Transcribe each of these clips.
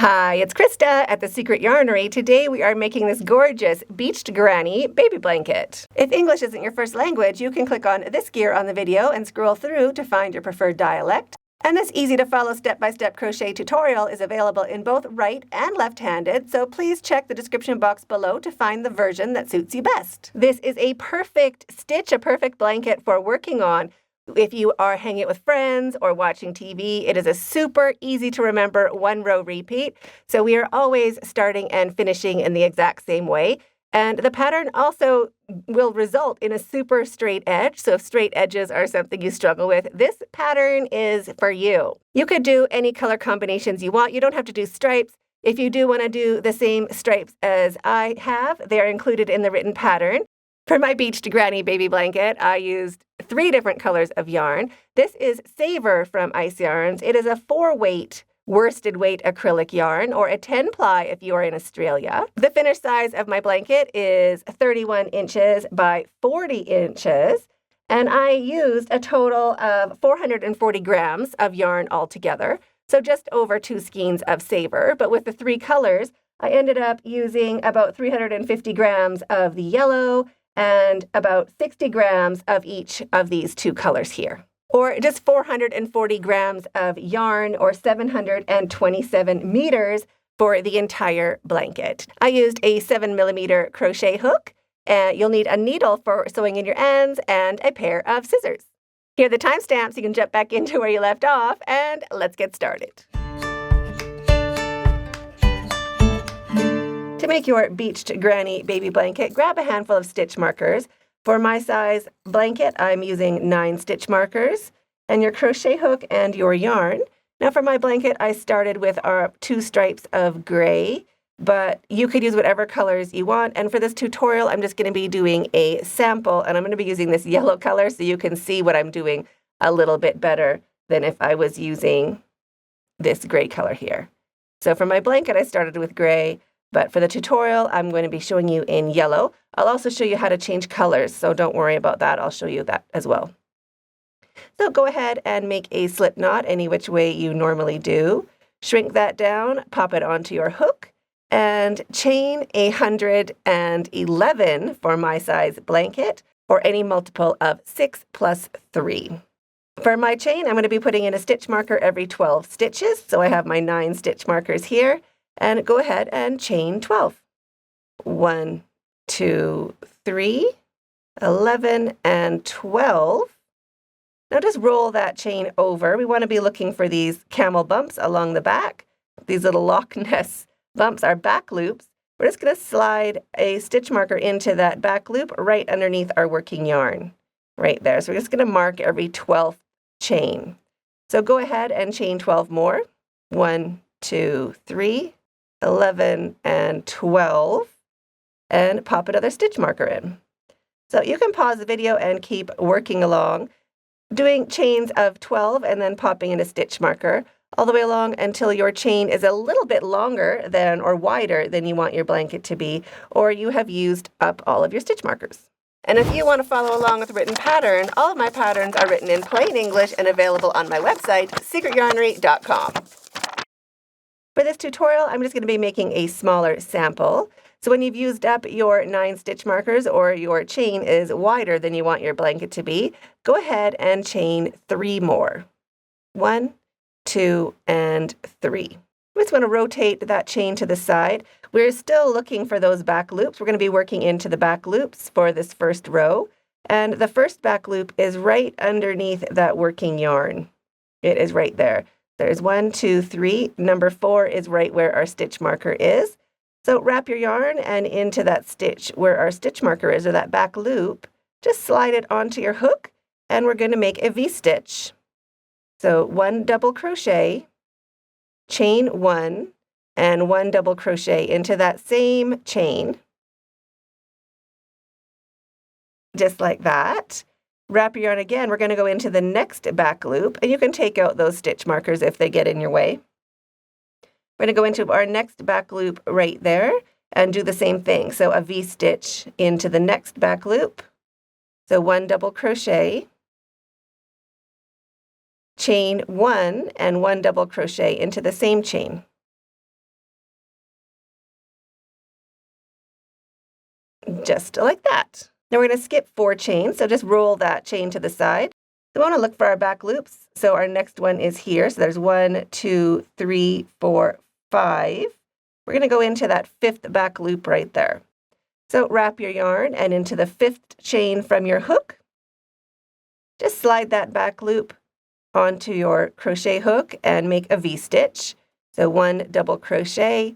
Hi, it's Krista at the Secret Yarnery. Today we are making this gorgeous Beached Granny baby blanket. If English isn't your first language, you can click on this gear on the video and scroll through to find your preferred dialect. And this easy-to-follow step-by-step crochet tutorial is available in both right and left-handed, so please check the description box below to find the version that suits you best. This is a perfect stitch, a perfect blanket for working on. If you are hanging out with friends or watching TV, it is a super easy to remember one-row repeat. So we are always starting and finishing in the exact same way. And the pattern also will result in a super straight edge. So if straight edges are something you struggle with, this pattern is for you. You could do any color combinations you want. You don't have to do stripes. If you do want to do the same stripes as I have, they're included in the written pattern. For my Beached Granny baby blanket, I used 3 different colors of yarn. This is Savor from Ice Yarns. It is a 4-weight worsted weight acrylic yarn, or a 10-ply if you are in Australia. The finished size of my blanket is 31 inches by 40 inches, and I used a total of 440 grams of yarn altogether, so just over 2 skeins of Savor. But with the 3 colors, I ended up using about 350 grams of the yellow, and about 60 grams of each of these 2 colors here. Or just 440 grams of yarn, or 727 meters for the entire blanket. I used a 7mm crochet hook, and you'll need a needle for sewing in your ends and a pair of scissors. Here are the timestamps. You can jump back into where you left off, and let's get started. To make your Beached Granny baby blanket, grab a handful of stitch markers. For my size blanket, I'm using 9 stitch markers, and your crochet hook and your yarn. Now for my blanket, I started with our 2 stripes of gray, but you could use whatever colors you want. And for this tutorial, I'm just going to be doing a sample, and I'm going to be using this yellow color so you can see what I'm doing a little bit better than if I was using this gray color here. So for my blanket, I started with gray. But for the tutorial, I'm going to be showing you in yellow. I'll also show you how to change colors, so don't worry about that. I'll show you that as well. So go ahead and make a slip knot any which way you normally do. Shrink that down, pop it onto your hook, and chain 111 for my size blanket, or any multiple of 6 plus 3. For my chain, I'm going to be putting in a stitch marker every 12 stitches. So I have my 9 stitch markers here. And go ahead and chain 12. 1, 2, 3, 11, and 12. Now just roll that chain over. We want to be looking for these camel bumps along the back. These little Loch Ness bumps are back loops. We're just going to slide a stitch marker into that back loop right underneath our working yarn, right there. So we're just going to mark every 12th chain. So go ahead and chain 12 more. 1, 2, 3. 11 and 12, and pop another stitch marker in. So you can pause the video and keep working along, doing chains of 12 and then popping in a stitch marker all the way along until your chain is a little bit longer than or wider than you want your blanket to be, or you have used up all of your stitch markers. And if you want to follow along with the written pattern, all of my patterns are written in plain English and available on my website, secretyarnery.com. For this tutorial, I'm just going to be making a smaller sample. So when you've used up your 9 stitch markers, or your chain is wider than you want your blanket to be, go ahead and chain 3 more. 1, 2, and 3. We just want to rotate that chain to the side. We're still looking for those back loops. We're going to be working into the back loops for this first row. And the first back loop is right underneath that working yarn. It is right there. There's 1, 2, 3. Number 4 is right where our stitch marker is. So wrap your yarn and into that stitch where our stitch marker is, or that back loop, just slide it onto your hook, and we're going to make a V-stitch. So 1 double crochet, chain 1, and 1 double crochet into that same chain, just like that. Wrap your yarn again. We're going to go into the next back loop, and you can take out those stitch markers if they get in your way. We're going to go into our next back loop right there and do the same thing. So a V-stitch into the next back loop. So 1 double crochet, chain 1, and 1 double crochet into the same chain. just like that. Now we're going to skip 4 chains, so just roll that chain to the side. We want to look for our back loops. So our next one is here. So there's 1, 2, 3, 4, 5. We're going to go into that 5th back loop right there. So wrap your yarn and into the 5th chain from your hook. Just slide that back loop onto your crochet hook and make a V-stitch. So 1 double crochet,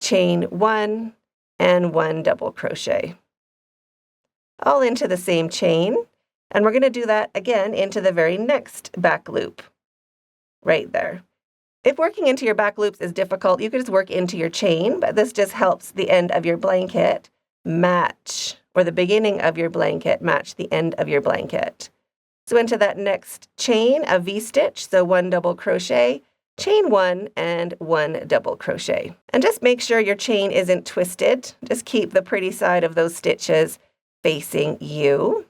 chain 1, and 1 double crochet. All into the same chain. And we're going to do that again into the very next back loop, right there. If working into your back loops is difficult, you can just work into your chain, but this just helps the end of your blanket match, or the beginning of your blanket match the end of your blanket. So into that next chain, a V-stitch, so 1 double crochet, chain 1, and 1 double crochet. And just make sure your chain isn't twisted. Just keep the pretty side of those stitches facing you.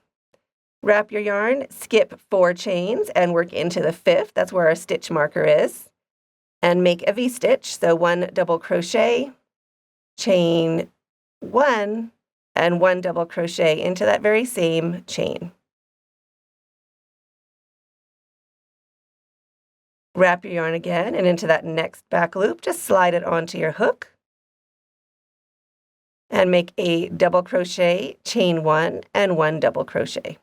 Wrap your yarn, skip 4 chains, and work into the 5th. That's where our stitch marker is. And make a V-stitch, so 1 double crochet, chain 1, and 1 double crochet into that very same chain. Wrap your yarn again, and into that next back loop, just slide it onto your hook. And make a double crochet, chain 1, and 1 double crochet.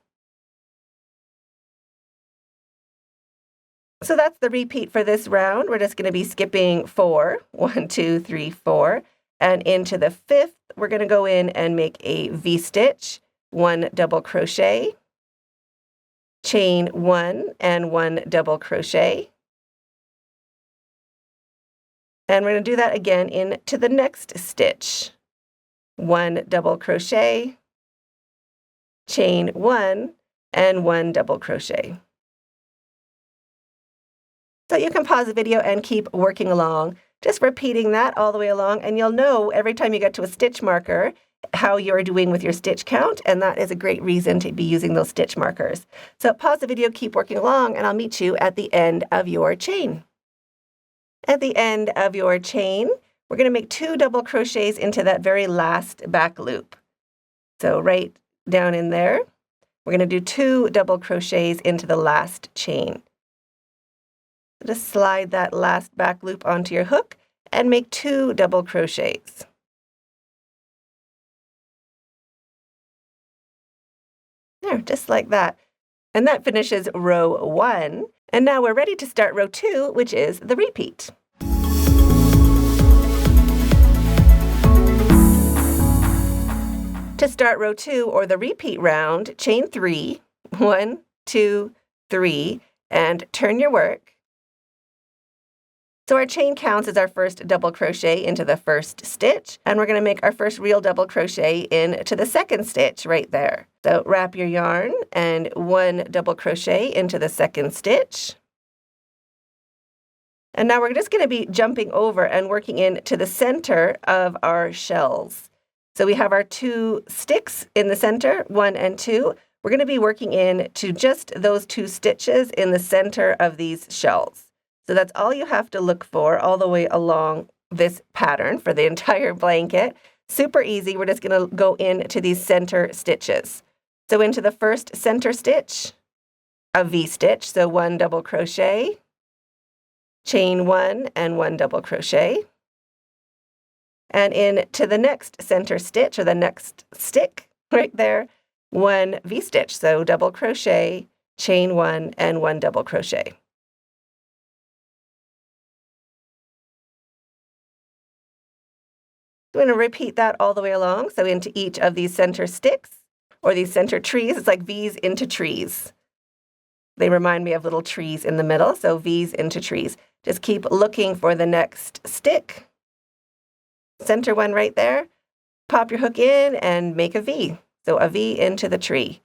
So that's the repeat for this round. We're just going to be skipping 4, 1, 2, 3, 4, and into the 5th, we're going to go in and make a V-stitch, 1 double crochet, chain 1, and 1 double crochet. And we're going to do that again into the next stitch, 1 double crochet, chain 1, and 1 double crochet. So you can pause the video and keep working along, just repeating that all the way along, and you'll know every time you get to a stitch marker how you're doing with your stitch count, and that is a great reason to be using those stitch markers. So pause the video, keep working along, and I'll meet you at the end of your chain. At the end of your chain, we're going to make 2 double crochets into that very last back loop. So right down in there, we're going to do 2 double crochets into the last chain. Just slide that last back loop onto your hook and make 2 double crochets. There, just like that. And that finishes row 1. And now we're ready to start row 2, which is the repeat. To start row 2, or the repeat round, chain 3, 1, 2, 3, and turn your work. So our chain counts as our first double crochet into the first stitch, and we're going to make our first real double crochet into the second stitch right there. So wrap your yarn and 1 double crochet into the second stitch. And now we're just going to be jumping over and working into the center of our shells. So we have our 2 sticks in the center, 1 and 2. We're going to be working into just those 2 stitches in the center of these shells. So that's all you have to look for all the way along this pattern for the entire blanket. Super easy. We're just going to go into these center stitches. So into the first center stitch, a V-stitch, so 1 double crochet, chain 1, and 1 double crochet. And into the next center stitch, or the next stick right there, 1 V-stitch, so double crochet, chain 1, and 1 double crochet. I'm going to repeat that all the way along, so into each of these center sticks, or these center trees. It's like V's into trees. They remind me of little trees in the middle, so V's into trees. Just keep looking for the next stick. Center one right there. Pop your hook in and make a V. So a V into the tree.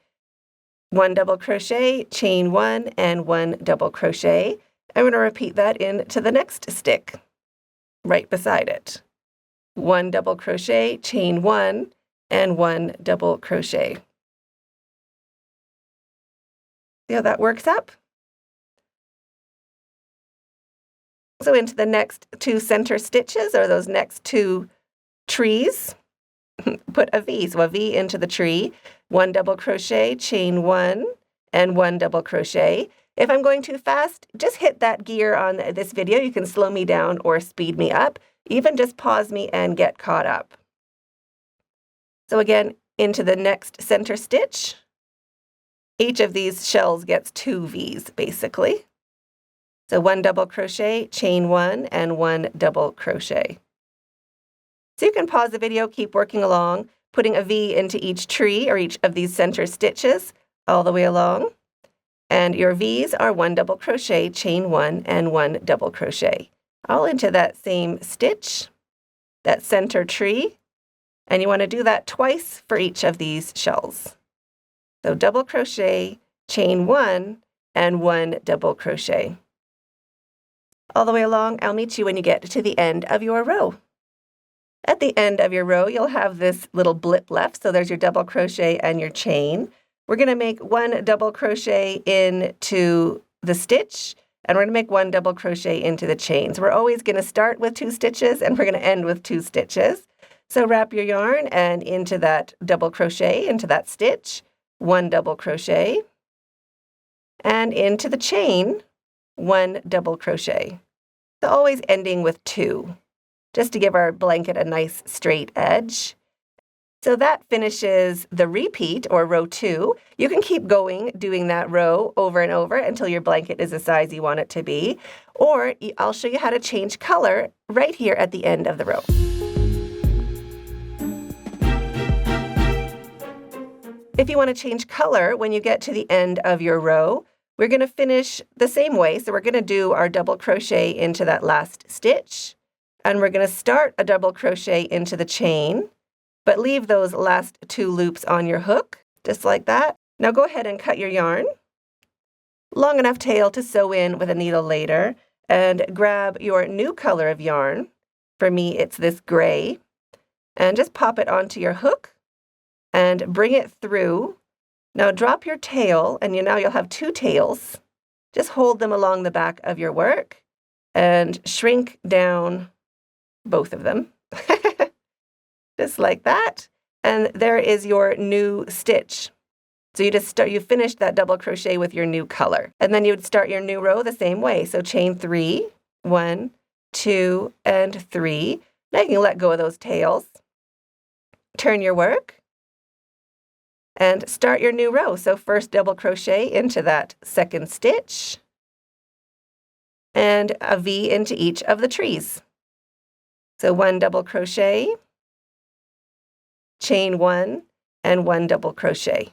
1 double crochet, chain 1, and 1 double crochet. I'm going to repeat that into the next stick right beside it. 1 double crochet, chain 1, and 1 double crochet. See how that works up? So into the next 2 center stitches, or those next 2 trees, put a V. So a V into the tree, 1 double crochet, chain 1, and 1 double crochet. If I'm going too fast, just hit that gear on this video. You can slow me down or speed me up. Even just pause me and get caught up. So again, into the next center stitch. Each of these shells gets 2 V's, basically. So 1 double crochet, chain 1, and 1 double crochet. So you can pause the video, keep working along, putting a V into each tree or each of these center stitches all the way along. And your V's are 1 double crochet, chain 1, and 1 double crochet. All into that same stitch, that center tree. And you want to do that twice for each of these shells. So double crochet, chain 1, and 1 double crochet. All the way along, I'll meet you when you get to the end of your row. At the end of your row, you'll have this little blip left. So there's your double crochet and your chain. We're going to make 1 double crochet into the stitch, and we're going to make 1 double crochet into the chain. So we're always going to start with 2 stitches, and we're going to end with 2 stitches. So wrap your yarn and into that double crochet, into that stitch, 1 double crochet, and into the chain, 1 double crochet. So always ending with 2, just to give our blanket a nice straight edge. So that finishes the repeat, or row 2. You can keep going doing that row over and over until your blanket is the size you want it to be. Or I'll show you how to change color right here at the end of the row. If you want to change color when you get to the end of your row, we're going to finish the same way. So we're going to do our double crochet into that last stitch, and we're going to start a double crochet into the chain, but leave those last 2 loops on your hook, just like that. Now go ahead and cut your yarn. Long enough tail to sew in with a needle later, and grab your new color of yarn. For me, it's this gray, and just pop it onto your hook and bring it through. Now drop your tail, and now you'll have 2 tails. Just hold them along the back of your work and shrink down both of them. Just like that. And there is your new stitch. So you finished that double crochet with your new color. And then you would start your new row the same way. So chain 3, 1, 2, and 3. Now you can let go of those tails. Turn your work and start your new row. So first double crochet into that second stitch and a V into each of the trees. So 1 double crochet, chain 1, and 1 double crochet.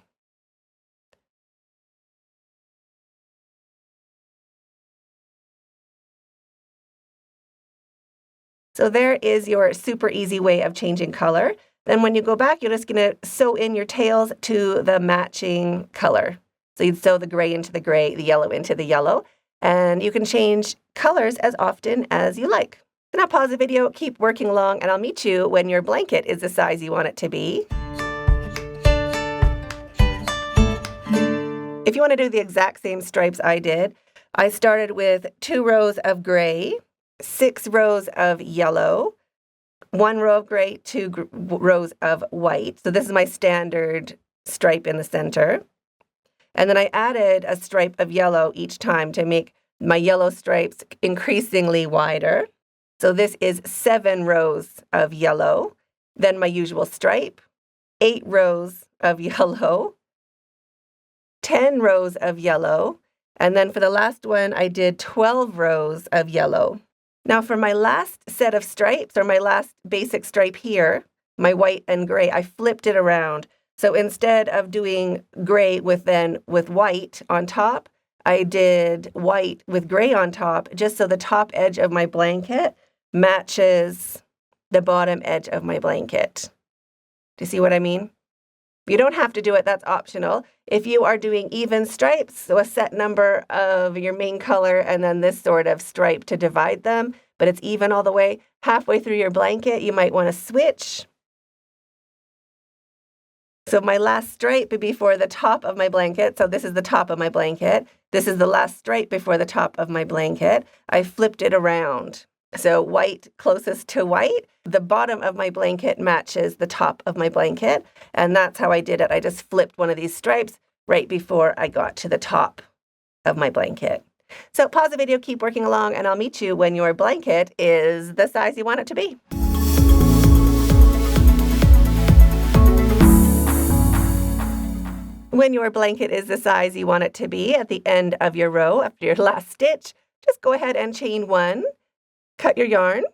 So there is your super easy way of changing color. Then when you go back, you're just going to sew in your tails to the matching color. So you'd sew the gray into the gray, the yellow into the yellow, and you can change colors as often as you like. So now pause the video, keep working along, and I'll meet you when your blanket is the size you want it to be. If you want to do the exact same stripes I did, I started with 2 rows of gray, 6 rows of yellow, 1 row of gray, 2 rows of white. So this is my standard stripe in the center. And then I added a stripe of yellow each time to make my yellow stripes increasingly wider. So this is 7 rows of yellow, then my usual stripe, 8 rows of yellow, 10 rows of yellow, and then for the last one, I did 12 rows of yellow. Now for my last set of stripes, or my last basic stripe here, my white and gray, I flipped it around. So instead of doing gray with white on top, I did white with gray on top, just so the top edge of my blanket matches the bottom edge of my blanket. Do you see what I mean? You don't have to do it, that's optional. If you are doing even stripes, so a set number of your main color and then this sort of stripe to divide them, but it's even all the way, halfway through your blanket, you might want to switch. So my last stripe before the top of my blanket, so this is the top of my blanket, this is the last stripe before the top of my blanket, I flipped it around. So white closest to white. The bottom of my blanket matches the top of my blanket. And that's how I did it. I just flipped one of these stripes right before I got to the top of my blanket. So pause the video, keep working along, and I'll meet you when your blanket is the size you want it to be. When your blanket is the size you want it to be at the end of your row after your last stitch, just go ahead and chain 1, cut your yarn,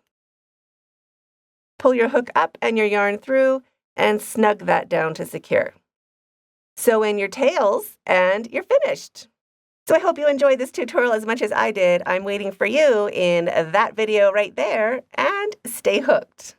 pull your hook up and your yarn through, and snug that down to secure. Sew in your tails, and you're finished. So I hope you enjoyed this tutorial as much as I did. I'm waiting for you in that video right there, and stay hooked.